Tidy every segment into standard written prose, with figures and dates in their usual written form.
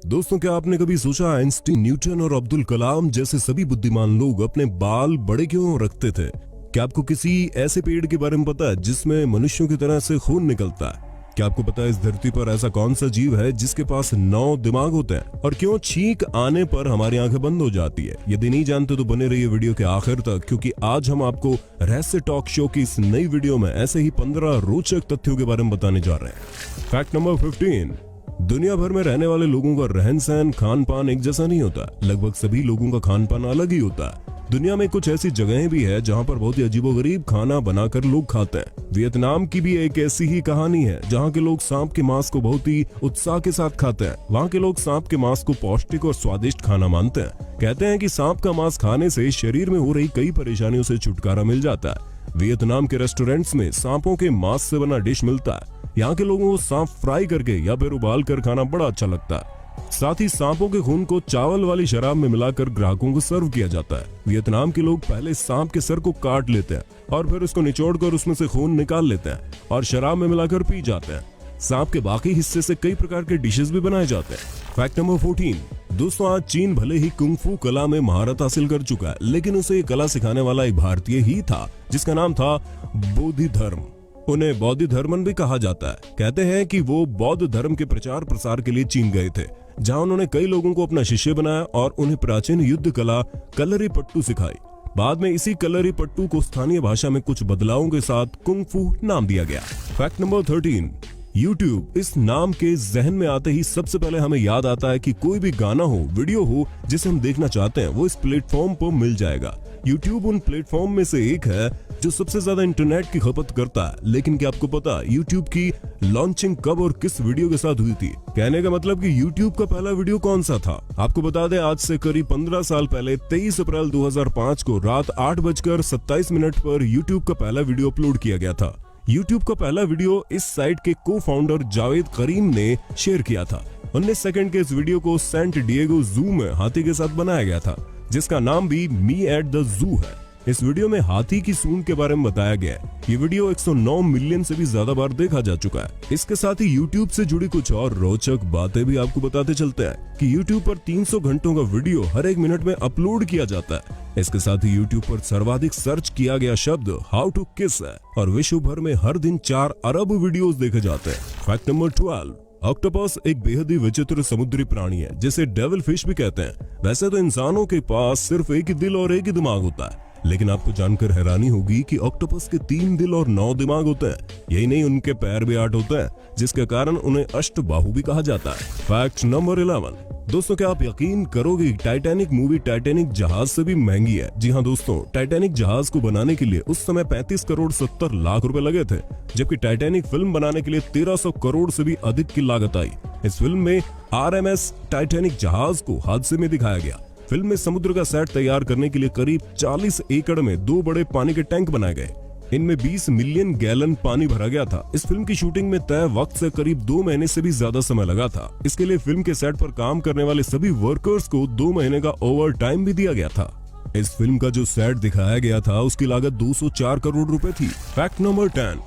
दोस्तों, क्या आपने कभी सोचा आइंस्टीन, न्यूटन और अब्दुल कलाम जैसे सभी बुद्धिमान लोग अपने बाल बड़े क्यों रखते थे? क्या आपको किसी ऐसे पेड़ के बारे में पता है जिसमें मनुष्यों की तरह से खून निकलता है? क्या आपको पता है इस धरती पर ऐसा कौन सा जीव है जिसके पास 9 दिमाग होते हैं? और क्यों छींक आने पर हमारी आंखें बंद हो जाती है? यदि नहीं जानते तो बने रहिए वीडियो के आखिर तक, क्योंकि आज हम आपको रहस्य टॉक शो की इस नई वीडियो में ऐसे ही 15 रोचक तथ्यों के बारे में बताने जा रहे हैं। Fact number 15। दुनिया भर में रहने वाले लोगों का रहन सहन, खान पान एक जैसा नहीं होता। लगभग सभी लोगों का खान पान अलग ही होता है। दुनिया में कुछ ऐसी जगहें भी है जहां पर बहुत ही अजीबोगरीब खाना बनाकर लोग खाते हैं। वियतनाम की भी एक ऐसी ही कहानी है जहां के लोग सांप के मांस को बहुत ही उत्साह के साथ खाते हैं। वहां के लोग सांप के मांस को पौष्टिक और स्वादिष्ट खाना मानते हैं। कहते हैं कि सांप का मांस खाने से शरीर में हो रही कई परेशानियों से छुटकारा मिल जाता है। वियतनाम के रेस्टोरेंट्स में सांपों के मांस से बना डिश मिलता है। यहाँ के लोगों को सांप फ्राई करके या फिर उबाल कर खाना बड़ा अच्छा लगता है। साथ ही सांपों के खून को चावल वाली शराब में मिलाकर ग्राहकों को सर्व किया जाता है। वियतनाम के लोग पहले सांप के सर को काट लेते हैं और फिर उसको निचोड़कर उसमें से खून निकाल लेते हैं और शराब में मिलाकर पी जाते हैं। सांप के बाकी हिस्से से कई प्रकार के डिशेस भी बनाए जाते हैं। Fact number 14। दोस्तों, आज चीन भले ही कुंग-फू कला में महारत हासिल कर चुका है, लेकिन उसे ये कला सिखाने वाला एक भारतीय ही था जिसका नाम था बोधिधर्म। उन्हें बौद्ध धर्मन भी कहा जाता है। कहते हैं कि वो बौद्ध धर्म के प्रचार प्रसार के लिए चीन गए थे, जहां उन्होंने कई लोगों को अपना शिष्य बनाया और उन्हें प्राचीन युद्ध कला कलरी पट्टू सिखाई। बाद में इसी कलरी पट्टू को स्थानीय भाषा में कुछ बदलावों के साथ कुंग फू नाम दिया गया। Fact number 13। YouTube इस नाम के जहन में आते ही सबसे पहले हमें याद आता है कि कोई भी गाना हो, वीडियो हो जिसे हम देखना चाहते हैं, वो इस प्लेटफॉर्म पर मिल जाएगा। YouTube उन प्लेटफॉर्म में से एक है जो सबसे ज्यादा इंटरनेट की खपत करता है। लेकिन क्या आपको पता है YouTube की लॉन्चिंग कब और किस वीडियो के साथ हुई थी? कहने का मतलब कि YouTube का पहला वीडियो कौन सा था? आपको बता दें, आज से करीब 15 साल पहले 23 अप्रैल 2005 को रात 8:27 पर YouTube का पहला वीडियो अपलोड किया गया था। YouTube का पहला वीडियो इस साइट के को फाउंडर जावेद करीम ने शेयर किया था। 19 सेकंड के इस वीडियो को सेंट डिएगो जू में हाथी के साथ बनाया गया था, जिसका नाम भी मी एट द जू है। इस वीडियो में हाथी की सूंड के बारे में बताया गया है। ये वीडियो 109 मिलियन से भी ज्यादा बार देखा जा चुका है। इसके साथ ही YouTube से जुड़ी कुछ और रोचक बातें भी आपको बताते चलते हैं कि YouTube पर 300 घंटों का वीडियो हर एक मिनट में अपलोड किया जाता है। इसके साथ ही YouTube पर सर्वाधिक सर्च किया गया शब्द हाउ टू किस है और विश्व भर में हर दिन 4 अरब वीडियोस देखे जाते हैं। Fact number 12। ऑक्टोपस एक बेहद ही विचित्र समुद्री प्राणी है जिसे डेविल फिश भी कहते हैं। वैसे तो इंसानों के पास सिर्फ एक ही दिल और एक ही दिमाग होता है, लेकिन आपको जानकर हैरानी होगी कि ऑक्टोपस के 3 दिल और 9 दिमाग होते हैं। यही नहीं, उनके पैर भी 8 होते हैं, जिसके कारण उन्हें अष्टबाहु भी कहा जाता है। Fact number 11। दोस्तों, क्या आप यकीन करोगे, टाइटैनिक मूवी टाइटैनिक जहाज से भी महंगी है। जी हाँ दोस्तों, टाइटैनिक जहाज को बनाने के लिए उस समय 35 करोड़ 70 लाख रुपए लगे थे, जबकि टाइटैनिक फिल्म बनाने के लिए 1300 करोड़ से भी अधिक की लागत आई। इस फिल्म में RMS टाइटैनिक जहाज को हादसे में दिखाया गया। फिल्म में समुद्र का सेट तैयार करने के लिए करीब 40 एकड़ में 2 बड़े पानी के टैंक बनाए गए। इनमें 20 मिलियन गैलन पानी भरा गया था। इस फिल्म की शूटिंग में तय वक्त से करीब 2 महीने से भी ज्यादा समय लगा था। इसके लिए फिल्म के सेट पर काम करने वाले सभी वर्कर्स को 2 महीने का ओवर टाइम भी दिया गया था। इस फिल्म का जो सेट दिखाया गया था उसकी लागत 204 करोड़ रुपए थी। Fact number 10।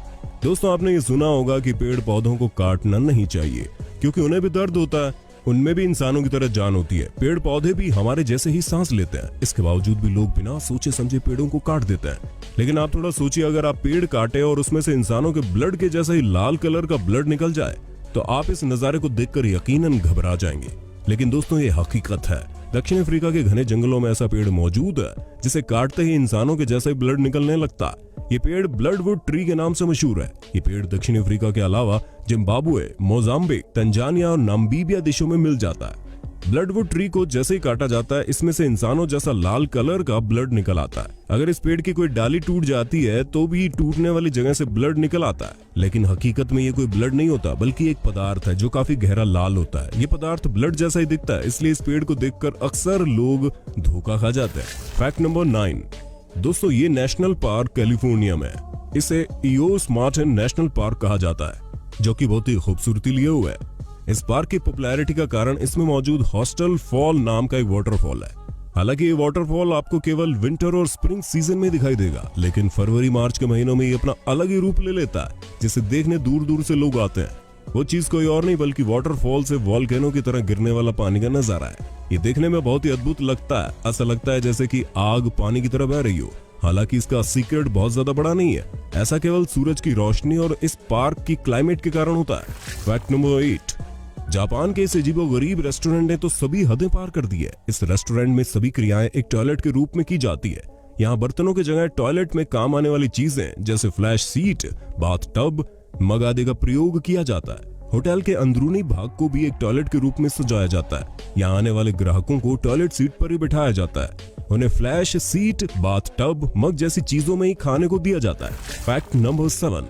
दोस्तों, आपने ये सुना होगा कि पेड़ पौधों को काटना नहीं चाहिए, क्योंकि उन्हें भी दर्द होता है। उनमें भी इंसानों की तरह जान होती है। पेड़ पौधे भी हमारे जैसे ही सांस लेते हैं। इसके बावजूद भी लोग बिना सोचे समझे पेड़ों को काट देते हैं। लेकिन आप थोड़ा सोचिए, अगर आप पेड़ काटे और उसमें से इंसानों के ब्लड के जैसा ही लाल कलर का ब्लड निकल जाए तो आप इस नजारे को देखकर यकीनन घबरा जाएंगे। लेकिन दोस्तों, ये हकीकत है। दक्षिण अफ्रीका के घने जंगलों में ऐसा पेड़ मौजूद है जिसे काटते ही इंसानों के जैसा ही ब्लड निकलने लगता है। ये पेड़ ब्लडवुड ट्री के नाम से मशहूर है। ये पेड़ दक्षिण अफ्रीका के अलावा जिम्बाब्वे, मोजाम्बिक, तंजानिया और नामीबिया देशों में मिल जाता है। ब्लडवुड ट्री को जैसे ही काटा जाता है, इसमें से इंसानों जैसा लाल कलर का ब्लड निकल आता है। अगर इस पेड़ की कोई डाली टूट जाती है तो भी टूटने वाली जगह से ब्लड निकल आता है। लेकिन हकीकत में ये कोई ब्लड नहीं होता, बल्कि एक पदार्थ है जो काफी गहरा लाल होता है। ये पदार्थ ब्लड जैसा ही दिखता है, इसलिए इस पेड़ को देखकर अक्सर लोग धोखा खा जाते हैं। Fact number 9। दोस्तों, ये नेशनल पार्क कैलिफोर्निया में है। इसे इयोस मार्टिन नेशनल पार्क कहा जाता है, जो कि बहुत ही खूबसूरती लिए हुए है। इस पार्क की पॉपुलैरिटी का कारण इसमें मौजूद हॉस्टल फॉल नाम का एक वाटरफॉल है। हालांकि ये वाटरफॉल आपको केवल विंटर और स्प्रिंग सीजन में दिखाई देगा, लेकिन फरवरी मार्च के महीनों में ये अपना अलग ही रूप ले लेता है, जिसे देखने दूर दूर से लोग आते हैं। वो चीज कोई और नहीं बल्कि वाटरफॉल से वॉल्केनो की तरह गिरने वाला पानी का नजारा है। ये देखने में बहुत ही अद्भुत लगता है। ऐसा लगता है जैसे कि आग पानी की तरह बह रही हो। हालांकि इसका सीक्रेट बहुत ज्यादा बड़ा नहीं है, ऐसा केवल सूरज की रोशनी और इस पार्क की क्लाइमेट के कारण होता है। फैक्ट नंबर 8, जापान के इस अजीबोगरीब रेस्टोरेंट ने तो सभी हदें पार कर दी है। इस रेस्टोरेंट में सभी क्रियाएं एक टॉयलेट के रूप में की जाती है। यहाँ बर्तनों की जगह टॉयलेट में काम आने वाली चीजें जैसे फ्लैश सीट, बाथ टब, मग आदि का प्रयोग किया जाता है। होटल के अंदरूनी भाग को भी एक टॉयलेट के रूप में सजाया जाता है। यहाँ आने वाले ग्राहकों को टॉयलेट सीट पर ही बिठाया जाता है। उन्हें फ्लैश सीट, बाथ टब, मग जैसी चीजों में ही खाने को दिया जाता है। फैक्ट नंबर 7,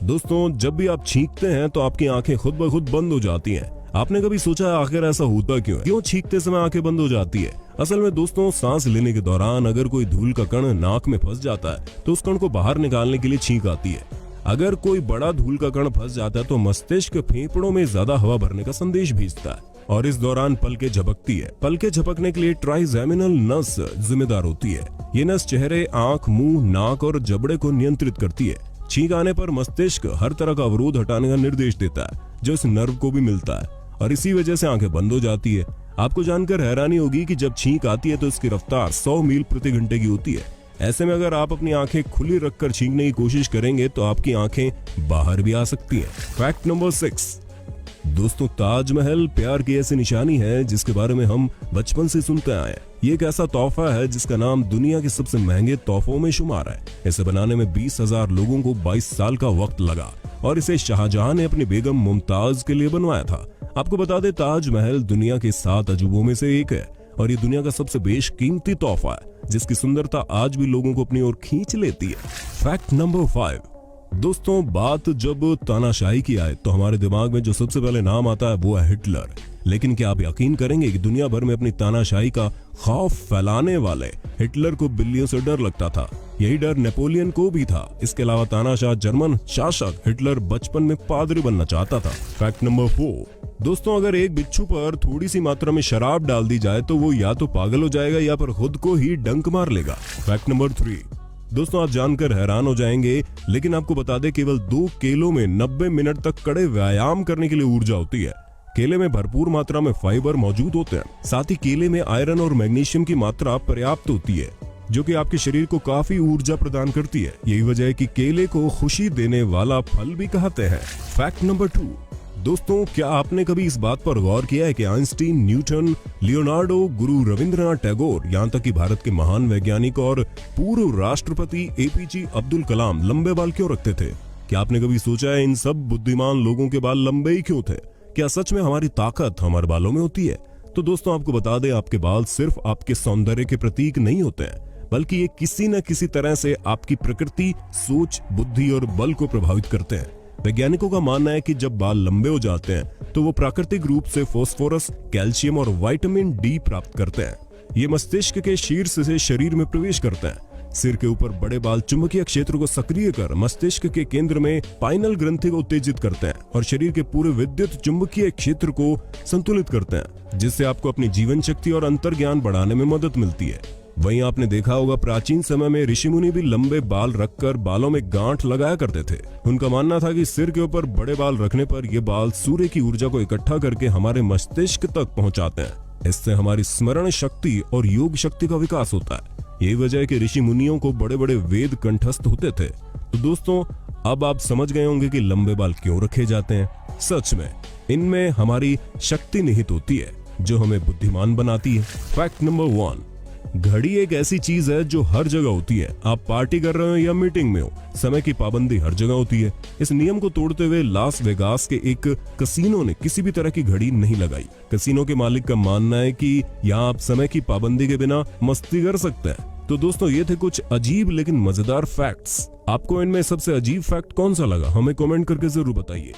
दोस्तों जब भी आप छींकते हैं तो आपकी आंखें खुद ब खुद बंद हो जाती हैं। आपने कभी सोचा आखिर ऐसा होता क्यों है? क्यों छींकते समय आंखें बंद हो जाती है? असल में दोस्तों, सांस लेने के दौरान अगर कोई धूल का कण नाक में फंस जाता है तो उस कण को बाहर निकालने के लिए छींक आती है। अगर कोई बड़ा धूल का कण फंस जाता है तो मस्तिष्क फेफड़ों में ज्यादा हवा भरने का संदेश भेजता है और इस दौरान पलकें झपकती है। पलकें झपकने के लिए ट्राइजेमिनल नस जिम्मेदार होती है। ये नस चेहरे, आंख, मुंह, नाक और जबड़े को नियंत्रित करती है। छींक आने पर मस्तिष्क हर तरह का अवरोध हटाने का निर्देश देता है, जो इस नर्व को भी मिलता है और इसी वजह से आंखें बंद हो जाती है। आपको जानकर हैरानी होगी कि जब छींक आती है तो इसकी रफ्तार 100 मील प्रति घंटे की होती है। ऐसे में अगर आप अपनी आंखें खुली रखकर छींकने की कोशिश करेंगे तो आपकी आंखें बाहर भी आ सकती हैं। फैक्ट नंबर 6, दोस्तों ताजमहल प्यार की ऐसी निशानी है जिसके बारे में हम बचपन से सुनते आए हैं। ये एक ऐसा तोहफा है जिसका नाम दुनिया के सबसे महंगे तोहफों में शुमार है। इसे बनाने में 20,000 लोगों को 22 साल का वक्त लगा और इसे शाहजहां ने अपनी बेगम मुमताज के लिए बनवाया था। आपको बता दें, ताजमहल दुनिया के 7 अजूबों में से एक है और ये दुनिया का सबसे बेशकीमती तोहफा है जिसकी सुंदरता आज भी लोगों को अपनी ओर खींच लेती है। फैक्ट नंबर 5, दोस्तों बात जब तानाशाही की आए तो हमारे दिमाग में जो सबसे पहले नाम आता है वो है हिटलर। लेकिन क्या आप यकीन करेंगे कि दुनिया भर में अपनी तानाशाही का खौफ फैलाने वाले हिटलर को बिल्लियों से डर लगता था। यही डर नेपोलियन को भी था। इसके अलावा तानाशाह जर्मन शासक हिटलर बचपन में पादरी बनना चाहता था। फैक्ट नंबर 4, दोस्तों अगर एक बिच्छू पर थोड़ी सी मात्रा में शराब डाल दी जाए तो वो या तो पागल हो जाएगा या फिर खुद को ही डंक मार लेगा। फैक्ट नंबर 3, दोस्तों आप जानकर हैरान हो जाएंगे लेकिन आपको बता दें केवल 2 केलों में 90 मिनट तक कड़े व्यायाम करने के लिए ऊर्जा होती है। केले में भरपूर मात्रा में फाइबर मौजूद होते हैं। साथ ही केले में आयरन और मैग्नीशियम की मात्रा पर्याप्त होती है जो कि आपके शरीर को काफी ऊर्जा प्रदान करती है। यही वजह है कि केले को खुशी देने वाला फल भी कहते हैं। फैक्ट नंबर 2, दोस्तों क्या आपने कभी इस बात पर गौर किया है कि आइंस्टीन, न्यूटन, लियोनार्डो, गुरु रविंद्रनाथ टैगोर, यहाँ तक कि भारत के महान वैज्ञानिक और पूर्व राष्ट्रपति APJ अब्दुल कलाम लंबे बाल क्यों रखते थे? क्या आपने कभी सोचा है इन सब बुद्धिमान लोगों के बाल लंबे ही क्यों थे? क्या सच में हमारी ताकत हमारे बालों में होती है? तो दोस्तों आपको बता दें, आपके बाल सिर्फ आपके सौंदर्य के प्रतीक नहीं होते हैं, बल्कि ये किसी न किसी तरह से आपकी प्रकृति, सोच, बुद्धि और बल को प्रभावित करते हैं। वैज्ञानिकों का मानना है कि जब बाल लंबे हो जाते हैं तो वो प्राकृतिक रूप से फास्फोरस, कैल्शियम और विटामिन D प्राप्त करते हैं। ये मस्तिष्क के शीर्ष से शरीर में प्रवेश करते हैं। सिर के ऊपर बड़े बाल चुंबकीय क्षेत्र को सक्रिय कर मस्तिष्क के केंद्र में पाइनल ग्रंथि को उत्तेजित करते हैं और शरीर के पूरे विद्युत चुंबकीय क्षेत्र को संतुलित करते हैं, जिससे आपको अपनी जीवन शक्ति और अंतर्ज्ञान बढ़ाने में मदद मिलती है। वहीं आपने देखा होगा प्राचीन समय में ऋषि मुनि भी लंबे बाल रखकर बालों में गांठ लगाया करते थे। उनका मानना था कि सिर के ऊपर बड़े बाल रखने पर ये बाल सूर्य की ऊर्जा को इकट्ठा करके हमारे मस्तिष्क तक पहुंचाते हैं। इससे हमारी स्मरण शक्ति और योग शक्ति का विकास होता है। यही वजह है कि ऋषि मुनियों को बड़े बड़े वेद कंठस्थ होते थे। तो दोस्तों अब आप समझ गए होंगे कि लंबे बाल क्यों रखे जाते हैं। सच में इनमें हमारी शक्ति निहित होती है जो हमें बुद्धिमान बनाती है। फैक्ट नंबर 1, घड़ी एक ऐसी चीज है जो हर जगह होती है। आप पार्टी कर रहे हो या मीटिंग में हो, समय की पाबंदी हर जगह होती है। इस नियम को तोड़ते हुए लास वेगास के एक कसिनो ने किसी भी तरह की घड़ी नहीं लगाई। कसिनो के मालिक का मानना है कि यहाँ आप समय की पाबंदी के बिना मस्ती कर सकते हैं। तो दोस्तों ये थे कुछ अजीब लेकिन मजेदार फैक्ट्स। आपको इनमें सबसे अजीब फैक्ट कौन सा लगा? हमें कमेंट करके जरूर बताइए।